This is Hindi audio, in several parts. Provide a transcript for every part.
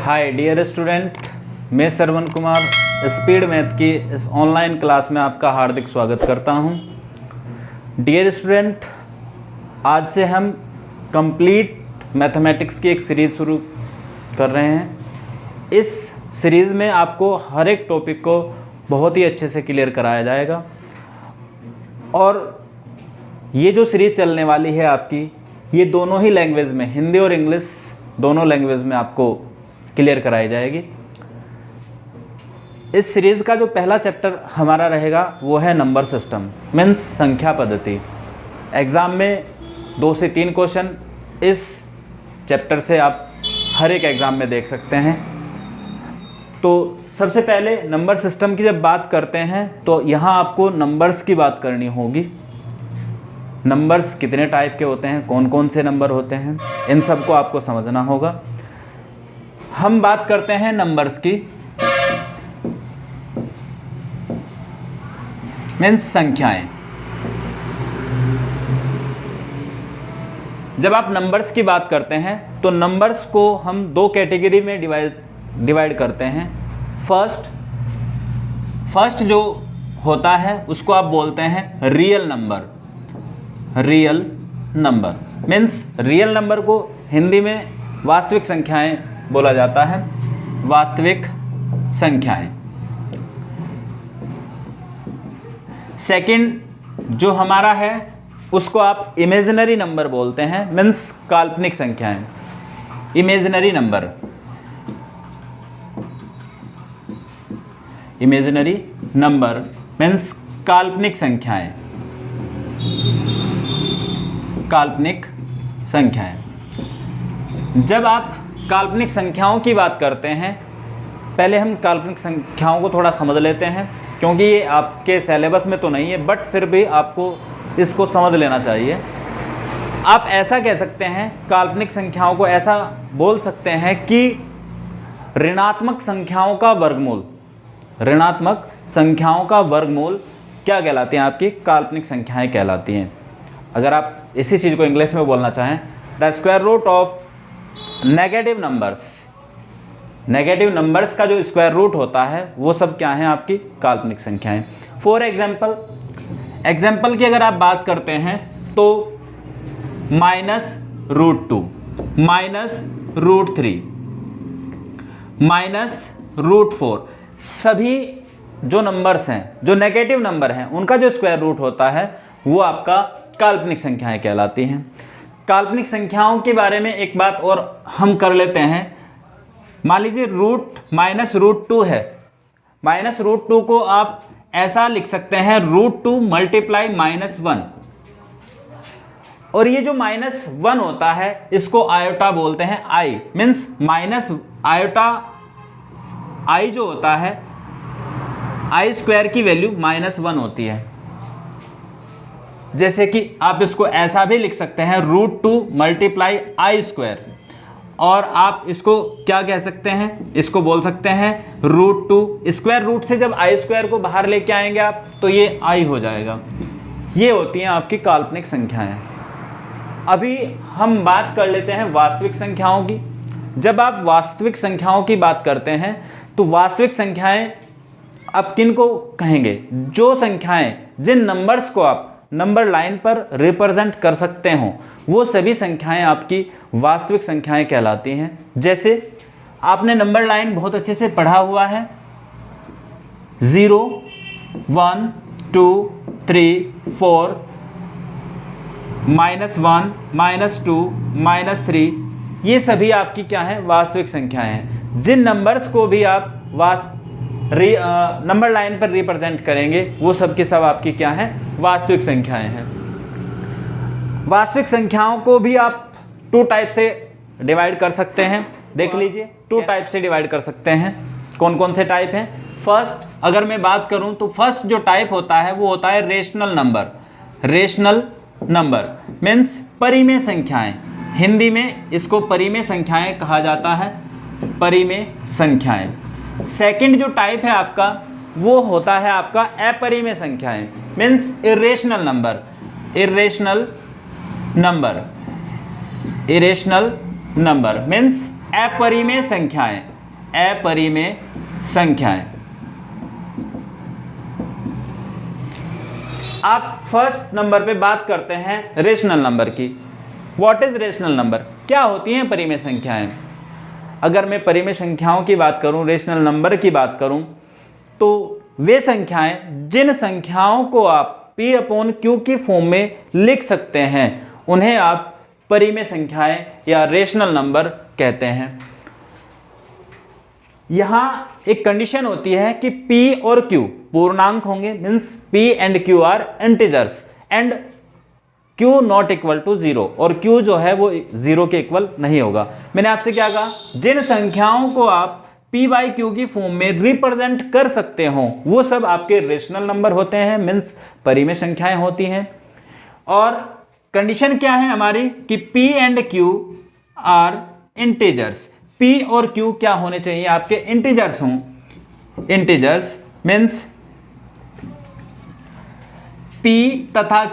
हाय डियर स्टूडेंट, मैं श्रवण कुमार स्पीड मैथ की इस ऑनलाइन क्लास में आपका हार्दिक स्वागत करता हूं। डियर स्टूडेंट, आज से हम कंप्लीट मैथमेटिक्स की एक सीरीज़ शुरू कर रहे हैं। इस सीरीज़ में आपको हर एक टॉपिक को बहुत ही अच्छे से क्लियर कराया जाएगा और ये जो सीरीज़ चलने वाली है आपकी, ये दोनों ही लैंग्वेज में, हिंदी और इंग्लिश दोनों लैंग्वेज में आपको क्लियर कराई जाएगी। इस सीरीज़ का जो पहला चैप्टर हमारा रहेगा वो है नंबर सिस्टम, मीन्स संख्या पद्धति। एग्ज़ाम में 2 से 3 क्वेश्चन इस चैप्टर से आप हर एक एग्ज़ाम में देख सकते हैं। तो सबसे पहले नंबर सिस्टम की जब बात करते हैं तो यहाँ आपको नंबर्स की बात करनी होगी। नंबर्स कितने टाइप के होते हैं, कौन कौन से नंबर होते हैं, इन सब को आपको समझना होगा। हम बात करते हैं नंबर्स की, मीन्स संख्याएं। जब आप नंबर्स की बात करते हैं तो नंबर्स को हम 2 कैटेगरी में डिवाइड करते हैं। फर्स्ट जो होता है उसको आप बोलते हैं real number. Real number means real number को हिंदी में वास्तविक संख्याएं बोला जाता है। वास्तविक संख्याएं। सेकंड जो हमारा है उसको आप इमेजिनरी नंबर बोलते हैं, मीन्स काल्पनिक संख्याएं। Imaginary number, imaginary number means काल्पनिक संख्याएं। काल्पनिक संख्याएं। जब आप काल्पनिक संख्याओं की बात करते हैं, पहले हम काल्पनिक संख्याओं को थोड़ा समझ लेते हैं, क्योंकि ये आपके सिलेबस में तो नहीं है, बट फिर भी आपको इसको समझ लेना चाहिए। आप ऐसा कह सकते हैं, काल्पनिक संख्याओं को ऐसा बोल सकते हैं कि ऋणात्मक संख्याओं का वर्गमूल। ऋणात्मक संख्याओं का वर्गमूल क्या कहलाती हैं? आपकी काल्पनिक संख्याएं कहलाती हैं। अगर आप इसी चीज़ को इंग्लिश में बोलना चाहें, the square root of negative numbers. Negative numbers का जो स्क्वायर रूट होता है वो सब क्या है? आपकी काल्पनिक संख्याएं। फॉर एग्जाम्पल की अगर आप बात करते हैं तो -√2, -√3, -√4, सभी जो नंबर्स हैं, जो नेगेटिव नंबर हैं, उनका जो स्क्वायर रूट होता है वो आपका काल्पनिक संख्याएं कहलाती हैं। काल्पनिक संख्याओं के बारे में एक बात और हम कर लेते हैं। मान लीजिए -√2 है। -√2 को आप ऐसा लिख सकते हैं √2 × -1। और ये जो -1 होता है इसको आयोटा बोलते हैं। आई मीन्स माइनस आयोटा, आई जो होता है, आई स्क्वायर की वैल्यू -1 होती है। जैसे कि आप इसको ऐसा भी लिख सकते हैं √2 × I²। और आप इसको क्या कह सकते हैं? इसको बोल सकते हैं √2, स्क्वायर रूट से जब I² को बाहर लेके आएंगे आप तो ये I हो जाएगा। ये होती हैं आपकी काल्पनिक संख्याएं। अभी हम बात कर लेते हैं वास्तविक संख्याओं की। जब आप वास्तविक संख्याओं की बात करते हैं तो वास्तविक संख्याएं आप किन को कहेंगे? जो संख्याएं, जिन नंबर्स को आप नंबर लाइन पर रिप्रेजेंट कर सकते हो, वो सभी संख्याएं आपकी वास्तविक संख्याएं कहलाती हैं। जैसे आपने नंबर लाइन बहुत अच्छे से पढ़ा हुआ है, 0, 1, 2, 3, 4, -1, -2, -3, ये सभी आपकी क्या है? वास्तविक संख्याएं हैं। जिन नंबर्स को भी आप नंबर लाइन पर रिप्रेजेंट करेंगे वो सब की सब आपकी क्या है? वास्तविक संख्याएं हैं। वास्तविक संख्याओं को भी आप 2 टाइप से डिवाइड कर सकते हैं। देख लीजिए, 2 टाइप से डिवाइड कर सकते हैं। कौन कौन से टाइप हैं? फर्स्ट अगर मैं बात करूं तो फर्स्ट जो टाइप होता है वो होता है rational number. Rational number means परिमेय संख्याएं। हिंदी में इसको परिमेय संख्याएं कहा जाता है। परिमेय संख्याएं। सेकंड जो टाइप है आपका वो होता है आपका अपरिमेय संख्याएं, means irrational number. Irrational number, irrational number means अपरिमेय संख्याएं। अपरिमेय संख्याएं। आप फर्स्ट नंबर पे बात करते हैं रेशनल नंबर की। What is rational number? क्या होती हैं परिमेय संख्याएं? अगर मैं परिमेय संख्याओं की बात करूं, रेशनल नंबर की बात करूं, तो वे संख्याएं जिन संख्याओं को आप P/Q की फॉर्म में लिख सकते हैं उन्हें आप परिमेय संख्याएं या रेशनल नंबर कहते हैं। यहां एक कंडीशन होती है कि P और Q पूर्णांक होंगे, means P and Q are integers and Q not equal to 0, और Q जो है वो 0 के इक्वल नहीं होगा। मैंने आपसे क्या कहा? जिन संख्याओं को आप P/Q की फॉर्म में रिप्रेजेंट कर सकते हो वो सब आपके रेशनल नंबर होते हैं, मीन्स परिमेय संख्याएं होती हैं। और कंडीशन क्या है हमारी कि P and Q are integers. P और Q क्या होने चाहिए? आपके इंटीजर्स हों। इंटीजर्स मीन्स P तथा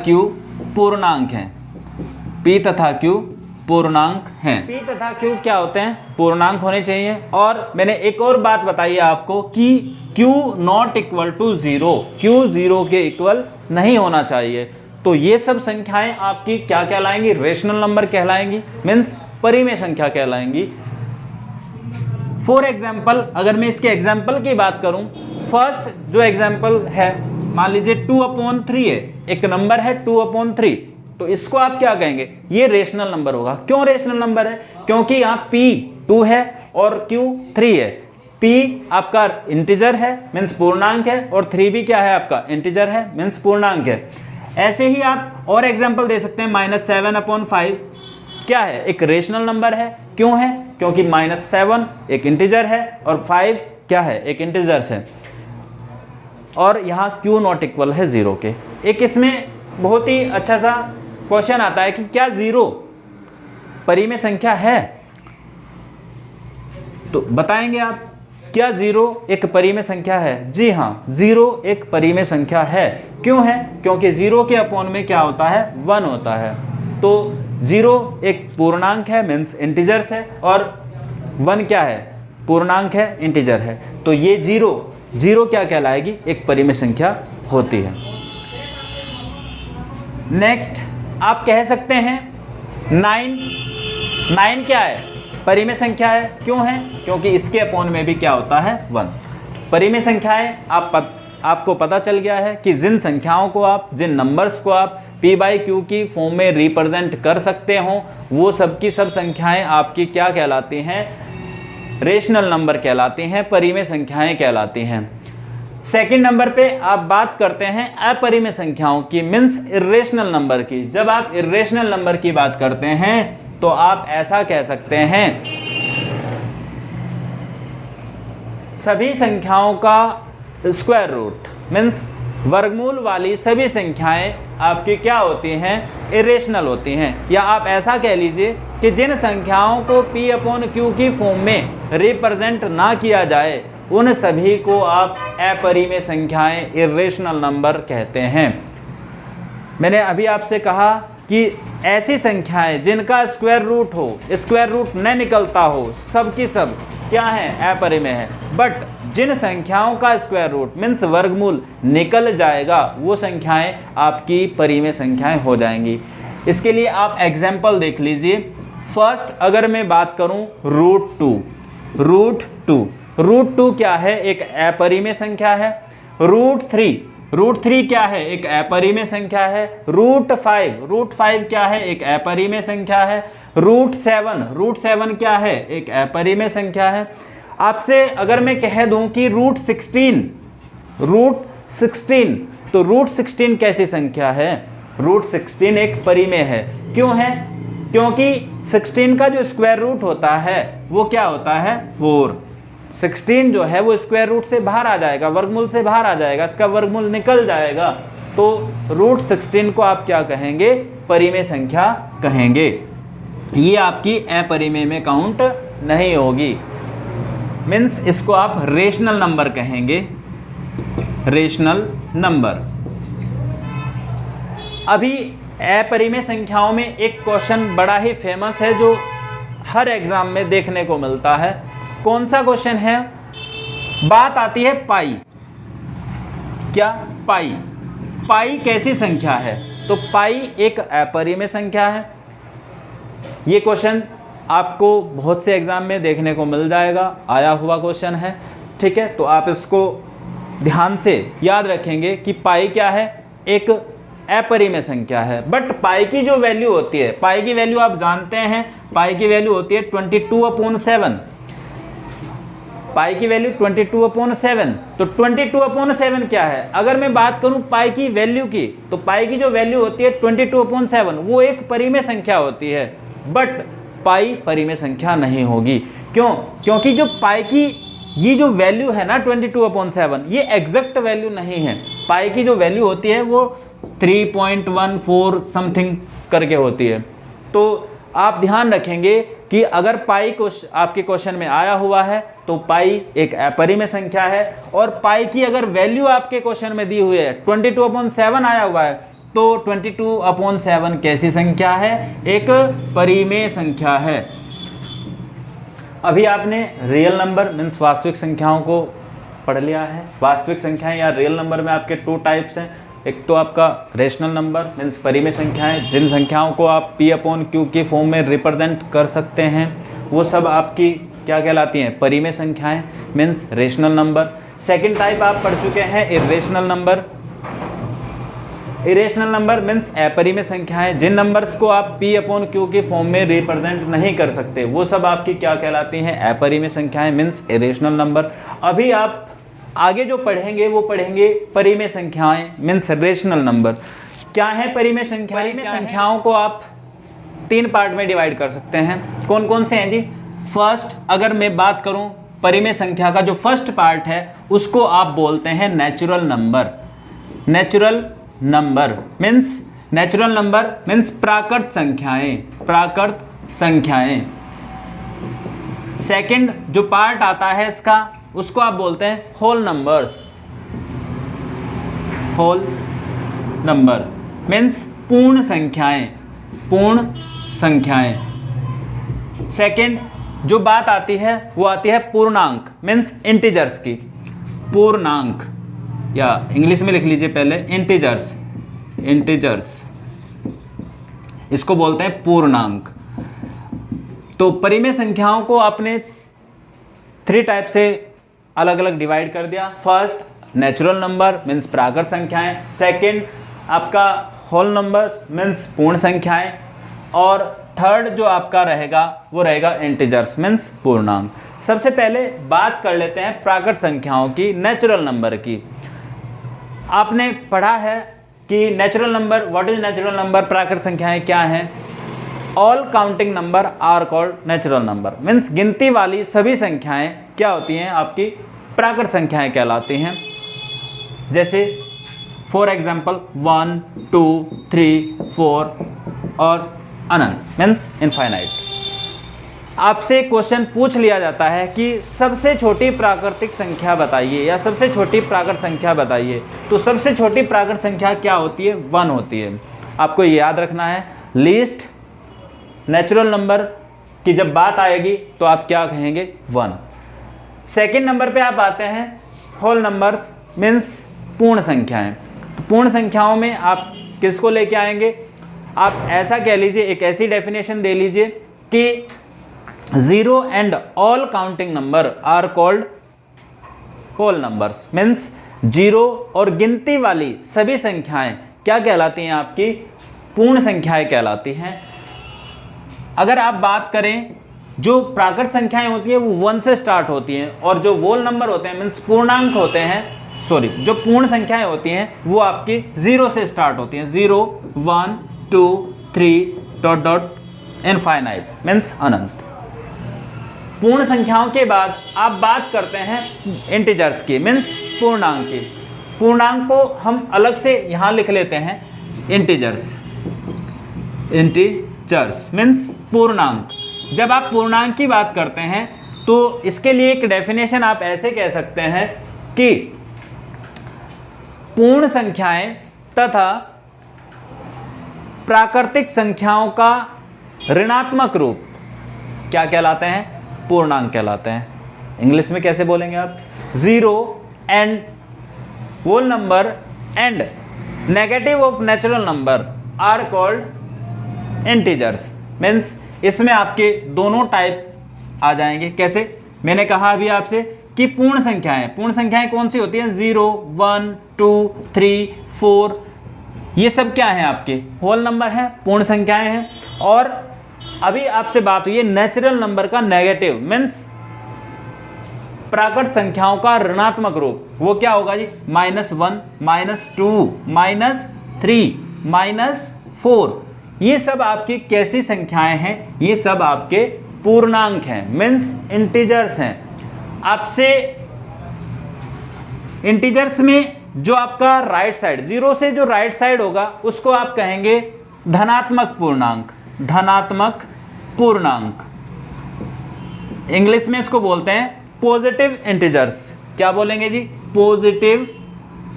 Q पूर्णांक हैं। P तथा Q पूर्णांक हैं। P तथा Q क्या होते हैं? पूर्णांक होने चाहिए। और मैंने एक और बात बताई आपको कि Q not equal to 0, Q 0 के इक्वल नहीं होना चाहिए। तो ये सब संख्याएं आपकी क्या कहलाएंगी? रेशनल नंबर कहलाएंगी, मीन्स परिमेय संख्या कहलाएंगी। फॉर एग्जाम्पल, अगर मैं इसके एग्जाम्पल की बात करूं, फर्स्ट जो एग्जाम्पल है, मान लीजिए 2/3 है, एक नंबर है 2/3, तो इसको आप क्या कहेंगे? ये रेशनल नंबर होगा। क्यों रेशनल नंबर है? क्योंकि यहाँ P 2 है और Q 3 है। P आपका इंटीजर है, मीन्स पूर्णांक है, और 3 भी क्या है? आपका इंटीजर है, मीन्स पूर्णांक है। ऐसे ही आप और एग्जाम्पल दे सकते हैं। -7/5 क्या है? एक रेशनल नंबर है। क्यों है? क्योंकि -7 एक इंटीजर है और 5 क्या है? एक इंटीजर्स है, और यहाँ Q नॉट इक्वल है 0 के। एक इसमें बहुत ही अच्छा सा क्वेश्चन आता है कि क्या 0 परिमेय संख्या है? तो बताएंगे आप, क्या 0 एक परिमेय संख्या है? जी हाँ, 0 एक परिमेय संख्या है। क्यों है? क्योंकि 0 के अपॉन में क्या होता है? 1 होता है। तो 0 एक पूर्णांक है, मीन्स इंटीजर्स है, और 1 क्या है? पूर्णांक है, इंटीजर है। तो ये 0 क्या कहलाएगी? एक परिमेय संख्या होती है। नेक्स्ट आप कह सकते हैं 9 क्या है? परिमेय संख्या है। क्यों है? क्योंकि इसके अपॉन में भी क्या होता है? 1। परिमेय संख्याएं आपको पता चल गया है कि जिन संख्याओं को आप, जिन नंबर्स को आप P/Q की फॉर्म में रिप्रेजेंट कर सकते हो वो सब की सब संख्याएं आपकी क्या कहलाती हैं? रेशनल नंबर कहलाती हैं, परिमेय संख्याएं कहलाती हैं। सेकंड नंबर पे आप बात करते हैं अपरिमेय संख्याओं की, मीन्स इर्रेशनल नंबर की। जब आप इर्रेशनल नंबर की बात करते हैं तो आप ऐसा कह सकते हैं, सभी संख्याओं का स्क्वायर रूट, मीन्स वर्गमूल वाली सभी संख्याएं आपकी क्या होती हैं? इरेशनल होती हैं। या आप ऐसा कह लीजिए कि जिन संख्याओं को P/Q की फॉर्म में रिप्रेजेंट ना किया जाए उन सभी को आप अपरिमेय संख्याएं, इरेशनल नंबर कहते हैं। मैंने अभी आपसे कहा कि ऐसी संख्याएं जिनका स्क्वायर रूट हो, स्क्वायर रूट न निकलता हो, सब की सब क्या है? अपरिमेय है। बट जिन संख्याओं का स्क्वायर रूट मीन्स वर्गमूल निकल जाएगा वो संख्याएं आपकी परिमेय संख्याएं हो जाएंगी। इसके लिए आप एग्जाम्पल देख लीजिए। फर्स्ट अगर मैं बात करूं रूट टू क्या है? एक अपरिमेय संख्या है। रूट थ्री क्या है? एक अपरिमेय संख्या है। रूट 5 क्या है? एक अपरिमेय संख्या है। रूट 7 क्या है? एक अपरिमेय संख्या है। आपसे अगर मैं कह दूं कि रूट 16 तो रूट 16 कैसी संख्या है? रूट 16 एक परिमेय है। क्यों है? क्योंकि 16 का जो स्क्वायर रूट होता है वो क्या होता है? 4। 16 जो है वो स्क्वायर रूट से बाहर आ जाएगा, वर्गमूल से बाहर आ जाएगा, इसका वर्गमूल निकल जाएगा। तो रूट 16 को आप क्या कहेंगे? परिमेय संख्या कहेंगे। ये आपकी अपरिमेय में काउंट नहीं होगी, मीन्स इसको आप रेशनल नंबर कहेंगे। Rational number. अभी अपरिमेय संख्याओं में एक क्वेश्चन बड़ा ही फेमस है जो हर एग्जाम में देखने को मिलता है। कौन सा क्वेश्चन है? बात आती है पाई। क्या? पाई। पाई कैसी संख्या है? तो पाई एक अपरिमेय संख्या है। ये क्वेश्चन आपको बहुत से एग्जाम में देखने को मिल जाएगा, आया हुआ क्वेश्चन है, ठीक है। तो आप इसको ध्यान से याद रखेंगे कि पाई क्या है? एक अपरिमेय संख्या है। बट पाई की जो वैल्यू होती है, पाई की वैल्यू आप जानते हैं, पाई की वैल्यू होती है 22/7। पाई की वैल्यू 22/7। तो 22/7 क्या है? अगर मैं बात करूं पाई की वैल्यू की, तो पाई की जो वैल्यू होती है 22/7, वो एक परिमेय संख्या होती है। बट पाई परिमेय संख्या नहीं होगी। क्यों? क्योंकि जो पाई की ये जो वैल्यू है ना 22/7, ये एग्जैक्ट वैल्यू नहीं है। पाई की जो वैल्यू होती है वो 3.14 समथिंग करके होती है। तो आप ध्यान रखेंगे कि अगर पाई को आपके क्वेश्चन में आया हुआ है तो पाई एक अपरिमेय संख्या है, और पाई की अगर वैल्यू आपके क्वेश्चन में दी हुई है 22/7 आया हुआ है, तो 22/7 कैसी संख्या है? एक परिमेय संख्या है। अभी आपने रियल नंबर मीन्स वास्तविक संख्याओं को पढ़ लिया है। वास्तविक संख्याएं या रियल नंबर में आपके 2 टाइप्स हैं। एक तो आपका रेशनल नंबर मीन्स परिमेय संख्याएं, जिन संख्याओं को आप P/Q के फॉर्म में रिप्रेजेंट कर सकते हैं, वो सब आपकी क्या कहलाती हैं? परिमेय संख्याएं means rational number. Second type आप पढ़ चुके हैं irrational number. Irrational number means अपरिमेय संख्याएं, जिन नंबर्स को आप P/Q के फॉर्म में रिप्रेजेंट नहीं कर सकते, वो सब आपकी क्या कहलाती हैं? अपरिमेय संख्याएं मीन्स इरेशनल नंबर। अभी आप आगे जो पढ़ेंगे वो पढ़ेंगे परिमेय संख्याएं मीन्स रेशनल नंबर। क्या है परिमेय संख्याएं? परिमेय संख्याओं को आप 3 पार्ट में डिवाइड कर सकते हैं। कौन कौन से हैं जी? फर्स्ट, अगर मैं बात करूं परिमेय संख्या का जो फर्स्ट पार्ट है, उसको आप बोलते हैं natural number. Natural number means प्राकृत संख्याएं, प्राकृत संख्याएं। सेकंड जो पार्ट आता है इसका, उसको आप बोलते हैं whole numbers. Whole number means पूर्ण संख्याएं, पूर्ण संख्याएं। सेकंड जो बात आती है वो आती है पूर्णांक मीन्स इंटीजर्स की। पूर्णांक, या इंग्लिश में लिख लीजिए पहले इंटीजर्स, इंटीजर्स इसको बोलते हैं पूर्णांक। तो परिमेय संख्याओं को आपने 3 टाइप से अलग अलग डिवाइड कर दिया। फर्स्ट नेचुरल नंबर मीन्स प्राकृत संख्याएं, सेकंड आपका होल नंबर्स मीन्स पूर्ण संख्याएं, और थर्ड जो आपका रहेगा वो रहेगा इंटीजर्स मीन्स पूर्णांक। सबसे पहले बात कर लेते हैं प्राकृत संख्याओं की, नेचुरल नंबर की। आपने पढ़ा है कि natural number, what is natural number? प्राकृत संख्याएं क्या हैं? All counting number are called natural number means गिनती वाली सभी संख्याएं क्या होती हैं? आपकी प्राकृत संख्याएं कहलाती हैं। जैसे फॉर एग्जाम्पल 1, 2, 3, 4 और अनंत मीन्स इनफाइनाइट। आपसे क्वेश्चन पूछ लिया जाता है कि सबसे छोटी प्राकृतिक संख्या बताइए या सबसे छोटी प्राकृत संख्या बताइए, तो सबसे छोटी प्राकृत संख्या क्या होती है? 1 होती है। आपको ये याद रखना है। लीस्ट नेचुरल नंबर की जब बात आएगी तो आप क्या कहेंगे? 1। सेकंड नंबर पे आप आते हैं होल नंबर्स मीन्स पूर्ण संख्याएं। तो पूर्ण संख्याओं में आप किसको लेके आएंगे? आप ऐसा कह लीजिए, एक ऐसी डेफिनेशन दे लीजिए कि 0 and all counting number are called whole numbers means 0 और गिनती वाली सभी संख्याएं क्या कहलाती हैं? आपकी पूर्ण संख्याएं कहलाती हैं। अगर आप बात करें, जो प्राकृत संख्याएं होती हैं वो 1 से स्टार्ट होती हैं, और जो होल नंबर होते हैं मीन्स पूर्णांक होते हैं, जो पूर्ण संख्याएं होती हैं वो आपकी 0 से स्टार्ट होती हैं। 0, 1, 2, 3 ... इनफाइनाइट मीन्स अनंत। पूर्ण संख्याओं के बाद आप बात करते हैं इंटीजर्स की मीन्स पूर्णांक की। पूर्णांक को हम अलग से यहाँ लिख लेते हैं इंटीजर्स। इंटीजर्स मीन्स पूर्णांक। जब आप पूर्णांक की बात करते हैं तो इसके लिए एक डेफिनेशन आप ऐसे कह सकते हैं कि पूर्ण संख्याएं तथा प्राकृतिक संख्याओं का ऋणात्मक रूप क्या कहलाते हैं? पूर्णांक कहलाते हैं। इंग्लिश में कैसे बोलेंगे आप? 0 and whole number and negative of natural number are called integers. Means इसमें आपके दोनों टाइप आ जाएंगे। कैसे? मैंने कहा अभी आपसे कि पूर्ण संख्याएं कौन सी होती हैं? 0, 1, 2, 3, 4, ये सब क्या है? आपके होल नंबर हैं, पूर्ण संख्याएं हैं। और अभी आपसे बात हुई है नेचुरल नंबर का नेगेटिव, मीन्स प्राकृत संख्याओं का ऋणात्मक रूप। वो क्या होगा जी? -1, -2, -3, -4। ये सब आपकी कैसी संख्याएं हैं? ये सब आपके पूर्णांक हैं, मीन्स इंटीजर्स हैं। आपसे इंटीजर्स में जो आपका राइट साइड, 0 से जो राइट साइड होगा उसको आप कहेंगे धनात्मक पूर्णांक। धनात्मक पूर्णांक इंग्लिश में इसको बोलते हैं पॉजिटिव इंटीजर्स। क्या बोलेंगे जी?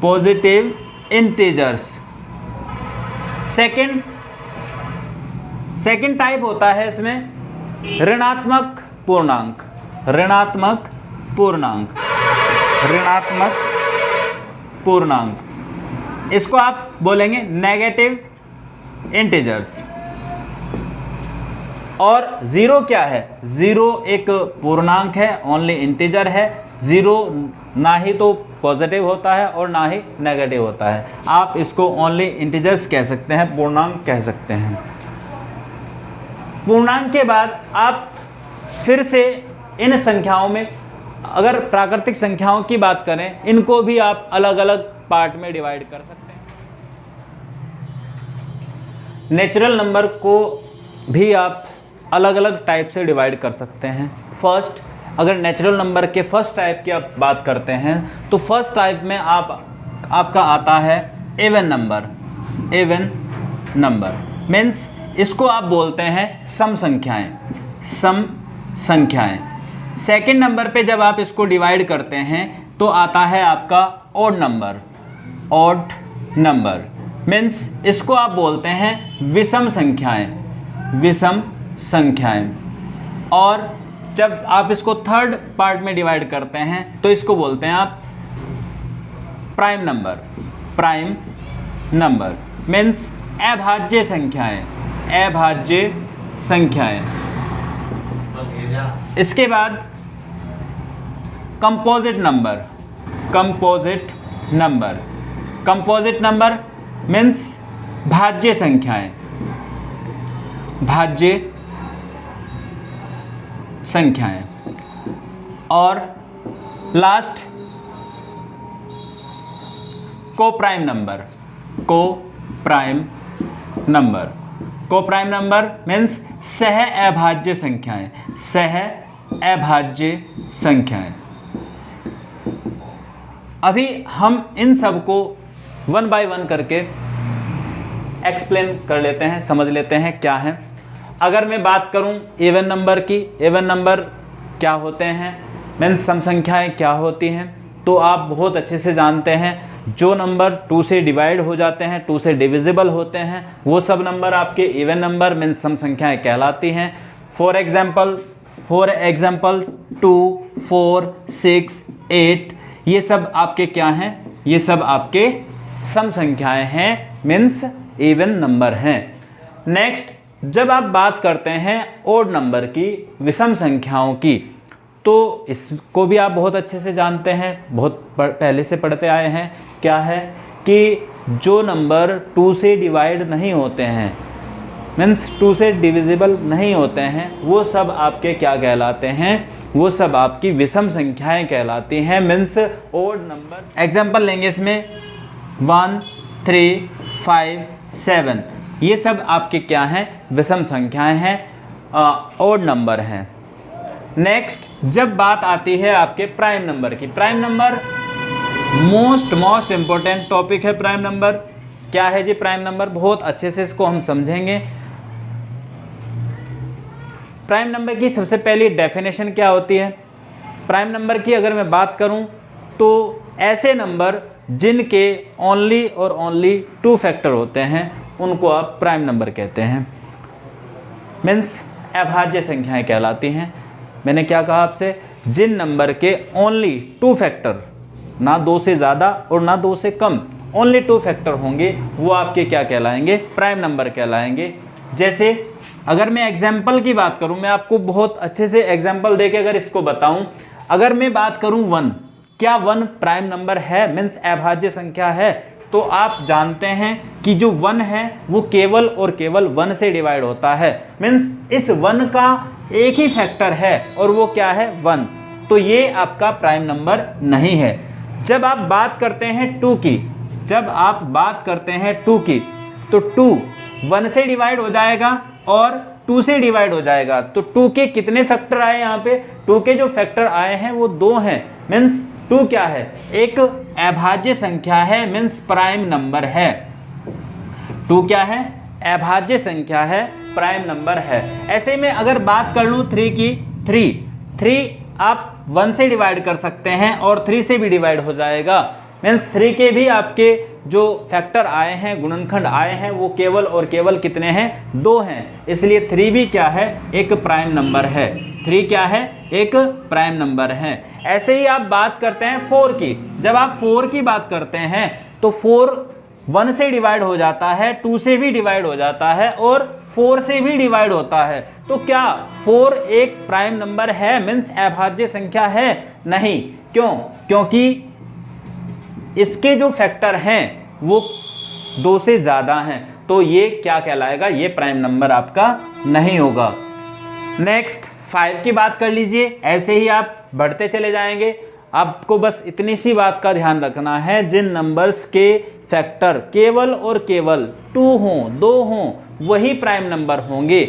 Positive integers. सेकंड टाइप होता है इसमें ऋणात्मक पूर्णांक। ऋणात्मक पूर्णांक इसको आप बोलेंगे नेगेटिव इंटीजर्स। और 0 क्या है? 0 एक पूर्णांक है, ओनली इंटीजर है। 0 ना ही तो पॉजिटिव होता है और ना ही नेगेटिव होता है। आप इसको ओनली इंटीजर्स कह सकते हैं, पूर्णांक कह सकते हैं। पूर्णांक के बाद आप फिर से इन संख्याओं में, अगर प्राकृतिक संख्याओं की बात करें, इनको भी आप अलग अलग पार्ट में डिवाइड कर सकते हैं। नेचुरल नंबर को भी आप अलग अलग टाइप से डिवाइड कर सकते हैं। फर्स्ट, अगर नेचुरल नंबर के फर्स्ट टाइप की आप बात करते हैं तो फर्स्ट टाइप में आपका आता है इवन नंबर। मीन्स इसको आप बोलते हैं सम संख्याएं। सेकंड नंबर पे जब आप इसको डिवाइड करते हैं तो आता है आपका ऑड नंबर। मीन्स इसको आप बोलते हैं विषम संख्याएं। और जब आप इसको थर्ड पार्ट में डिवाइड करते हैं तो इसको बोलते हैं आप प्राइम नंबर। मीन्स अभाज्य संख्याएं। इसके बाद कंपोजिट नंबर मीन्स भाज्य संख्याएं। और लास्ट कोप्राइम नंबर मीन्स सह अभाज्य संख्याएं। अभी हम इन सब को 1 बाय 1 करके एक्सप्लेन कर लेते हैं, समझ लेते हैं क्या है। अगर मैं बात करूं इवन नंबर की, इवन नंबर क्या होते हैं, मीन्स सम संख्याएं क्या होती हैं, तो आप बहुत अच्छे से जानते हैं। जो नंबर 2 से डिवाइड हो जाते हैं, 2 से डिविजिबल होते हैं, वो सब नंबर आपके इवन नंबर मीन्स सम संख्याएं कहलाती हैं। फॉर एग्जाम्पल 2, 4, 6, 8 ये सब आपके क्या हैं? ये सब आपके सम संख्याएं हैं, मीन्स इवन नंबर हैं। नेक्स्ट, जब आप बात करते हैं ओड नंबर की, विषम संख्याओं की, तो इसको भी आप बहुत अच्छे से जानते हैं, बहुत पहले से पढ़ते आए हैं। क्या है कि जो नंबर 2 से डिवाइड नहीं होते हैं, मीन्स 2 से डिविजिबल नहीं होते हैं, वो सब आपके क्या कहलाते हैं? वो सब आपकी विषम संख्याएं कहलाती हैं, मीन्स ओड नंबर। एग्जाम्पल लेंगे इसमें 1, 3, 5, 7 ये सब आपके क्या हैं? विषम संख्याएं हैं, ओड नंबर हैं। नेक्स्ट, जब बात आती है आपके प्राइम नंबर की, prime number most important topic है। प्राइम नंबर क्या है जी? प्राइम नंबर बहुत अच्छे से इसको हम समझेंगे। प्राइम नंबर की सबसे पहली डेफिनेशन क्या होती है? प्राइम नंबर की अगर मैं बात करूं तो ऐसे नंबर जिनके ओनली और ओनली 2 फैक्टर होते हैं उनको आप प्राइम नंबर कहते हैं। मीन्स अभाज्य संख्याएं कहलाती हैं। मैंने क्या कहा आपसे, जिन नंबर के ओनली 2 फैक्टर, ना 2 से ज़्यादा और ना 2 से कम, ओनली 2 फैक्टर होंगे, वो आपके क्या कहलाएंगे, प्राइम नंबर कहलाएंगे। जैसे अगर मैं एग्जाम्पल की बात करूं, मैं आपको बहुत अच्छे से एग्जाम्पल देके अगर इसको बताऊं, अगर मैं बात करूं 1, क्या 1 प्राइम नंबर है, मीन्स अभाज्य संख्या है? तो आप जानते हैं कि जो 1 है वो केवल और केवल 1 से डिवाइड होता है, मीन्स इस 1 का एक ही फैक्टर है और वो क्या है, 1। तो ये आपका प्राइम नंबर नहीं है। जब आप बात करते हैं 2 की, जब आप बात करते हैं 2 की, तो 2 1 से डिवाइड हो जाएगा और 2 से डिवाइड हो जाएगा। तो 2 के कितने फैक्टर आए यहाँ पे, 2 के जो फैक्टर आए हैं वो 2 हैं, मीन्स 2 क्या है, एक अभाज्य संख्या है, मीन्स प्राइम नंबर है। 2 क्या है, अभाज्य संख्या है, प्राइम नंबर है। ऐसे में अगर बात कर लूँ 3 की, 3 आप 1 से डिवाइड कर सकते हैं और 3 से भी डिवाइड हो जाएगा, मीन्स 3 के भी आपके जो फैक्टर आए हैं, गुणनखंड आए हैं, वो केवल और केवल कितने हैं, 2 हैं। इसलिए 3 भी क्या है, एक प्राइम नंबर है। 3 क्या है, एक प्राइम नंबर है। ऐसे ही आप बात करते हैं 4 की, जब आप 4 की बात करते हैं तो 4 1 से डिवाइड हो जाता है, 2 से भी डिवाइड हो जाता है और 4 से भी डिवाइड होता है। तो क्या 4 एक प्राइम नंबर है, मीन्स अभाज्य संख्या है? नहीं। क्यों? क्योंकि इसके जो फैक्टर हैं वो 2 से ज़्यादा हैं, तो ये क्या कहलाएगा, ये प्राइम नंबर आपका नहीं होगा। नेक्स्ट 5 की बात कर लीजिए। ऐसे ही आप बढ़ते चले जाएंगे। आपको बस इतनी सी बात का ध्यान रखना है, जिन नंबर्स के फैक्टर केवल और केवल 2 हों, 2 हों, वही प्राइम नंबर होंगे।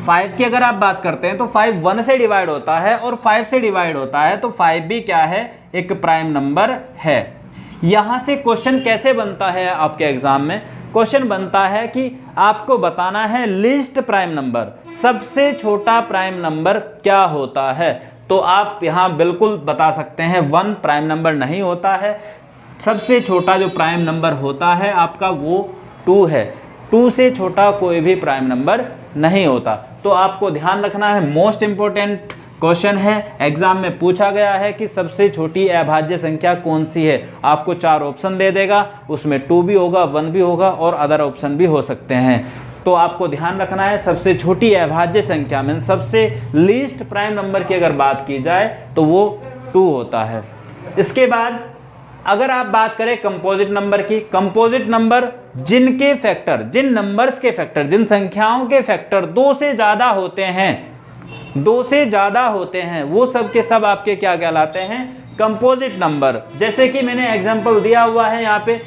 5 की अगर आप बात करते हैं तो 5 1 से डिवाइड होता है और 5 से डिवाइड होता है, तो 5 भी क्या है, एक प्राइम नंबर है। यहाँ से क्वेश्चन कैसे बनता है आपके एग्जाम में? क्वेश्चन बनता है कि आपको बताना है लीस्ट प्राइम नंबर, सबसे छोटा प्राइम नंबर क्या होता है। तो आप यहाँ बिल्कुल बता सकते हैं 1 प्राइम नंबर नहीं होता है। सबसे छोटा जो प्राइम नंबर होता है आपका वो 2 है। 2 से छोटा कोई भी प्राइम नंबर नहीं होता। तो आपको ध्यान रखना है, मोस्ट इंपॉर्टेंट क्वेश्चन है, एग्जाम में पूछा गया है कि सबसे छोटी अभाज्य संख्या कौन सी है। आपको 4 ऑप्शन दे देगा, उसमें 2 भी होगा, 1 भी होगा और अदर ऑप्शन भी हो सकते हैं। तो आपको ध्यान रखना है, सबसे छोटी अभाज्य संख्या में सबसे लीस्ट प्राइम नंबर की अगर बात की जाए तो वो 2 होता है। इसके बाद अगर आप बात करें कंपोजिट नंबर की, कंपोजिट नंबर जिनके फैक्टर, जिन नंबर्स के फैक्टर, जिन संख्याओं के फैक्टर 2 से ज़्यादा होते हैं, 2 से ज़्यादा होते हैं, वो सब के सब आपके क्या कहलाते हैं, कंपोजिट नंबर। जैसे कि मैंने एग्जांपल दिया हुआ है यहाँ पे,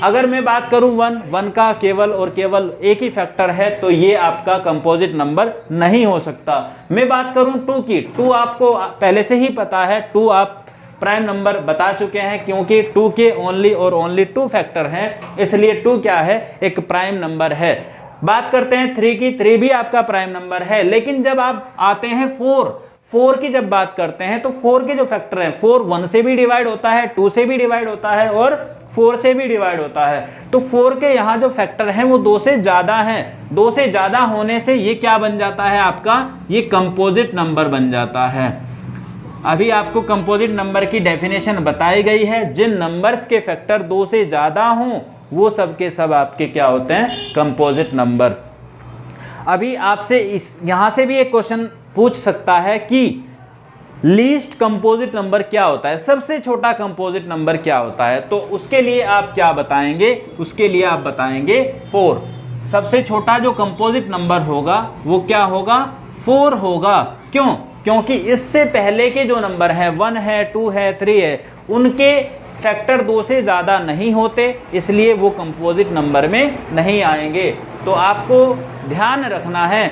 अगर मैं बात करूँ 1 का केवल और केवल एक ही फैक्टर है, तो ये आपका कंपोजिट नंबर नहीं हो सकता। मैं बात करूँ 2 की, 2 आपको पहले से ही पता है, 2 आप प्राइम नंबर बता चुके हैं, क्योंकि 2 के ओनली और ओनली 2 फैक्टर हैं, इसलिए 2 क्या है, एक प्राइम नंबर है। बात करते हैं 3 की, 3 भी आपका प्राइम नंबर है। लेकिन जब आप आते हैं 4 की जब बात करते हैं, तो 4 के जो फैक्टर हैं, 4 1 से भी डिवाइड होता है, 2 से भी डिवाइड होता है और 4 से भी डिवाइड होता है। तो 4 के यहाँ जो फैक्टर हैं वो 2 से ज़्यादा हैं। 2 से ज़्यादा होने से ये क्या बन जाता है आपका, ये कंपोजिट नंबर बन जाता है। अभी आपको कंपोजिट नंबर की डेफिनेशन बताई गई है, जिन नंबर्स के फैक्टर 2 से ज़्यादा हों वो सब के सब आपके क्या होते हैं, कंपोजिट नंबर। अभी आपसे यहाँ से भी एक क्वेश्चन पूछ सकता है कि लीस्ट कंपोजिट नंबर क्या होता है, सबसे छोटा कंपोजिट नंबर क्या होता है। तो उसके लिए आप क्या बताएंगे, उसके लिए आप बताएंगे 4। सबसे छोटा जो कंपोजिट नंबर होगा वो क्या होगा, 4 होगा। क्यों? क्योंकि इससे पहले के जो नंबर हैं, 1 है, 2 है, 3 है, उनके फैक्टर 2 से ज़्यादा नहीं होते, इसलिए वो कंपोजिट नंबर में नहीं आएंगे। तो आपको ध्यान रखना है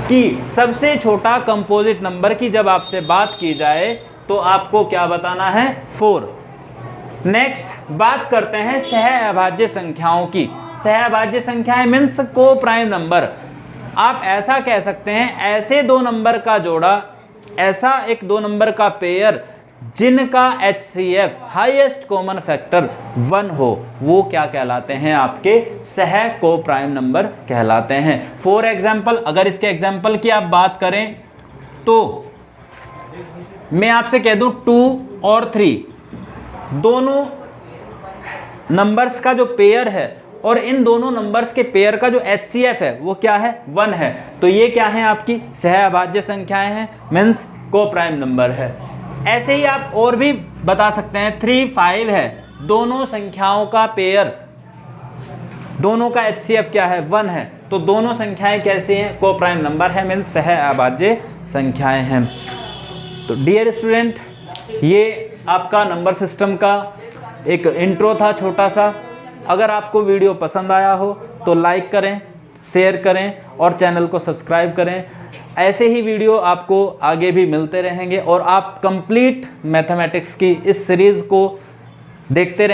कि सबसे छोटा कंपोजिट नंबर की जब आपसे बात की जाए तो आपको क्या बताना है, 4। नेक्स्ट बात करते हैं सह अभाज्य संख्याओं की। सह अभाज्य संख्याएं मीन्स को प्राइम नंबर। आप ऐसा कह सकते हैं, ऐसे 2 नंबर का जोड़ा, ऐसा एक 2 नंबर का पेयर जिनका HCF हाईएस्ट कॉमन फैक्टर 1 हो वो क्या कहलाते हैं, आपके सह को प्राइम नंबर कहलाते हैं। फॉर एग्जाम्पल, अगर इसके एग्जाम्पल की आप बात करें तो मैं आपसे कह दूं 2 और 3 दोनों नंबर्स का जो पेयर है और इन दोनों नंबर्स के पेयर का जो HCF है वो क्या है, 1 है। तो ये क्या है, आपकी सह अभाज्य संख्याएं हैं, मीन्स को प्राइम नंबर है। ऐसे ही आप और भी बता सकते हैं, 3, 5 है, दोनों संख्याओं का पेयर, दोनों का HCF क्या है, 1 है। तो दोनों संख्याएं कैसी हैं, को प्राइम नंबर है, मीन्स सह अभाज्य संख्याएं हैं। तो डियर स्टूडेंट, ये आपका नंबर सिस्टम का एक इंट्रो था छोटा सा। अगर आपको वीडियो पसंद आया हो तो लाइक करें, शेयर करें और चैनल को सब्सक्राइब करें। ऐसे ही वीडियो आपको आगे भी मिलते रहेंगे और आप कंप्लीट मैथमेटिक्स की इस सीरीज़ को देखते रहें।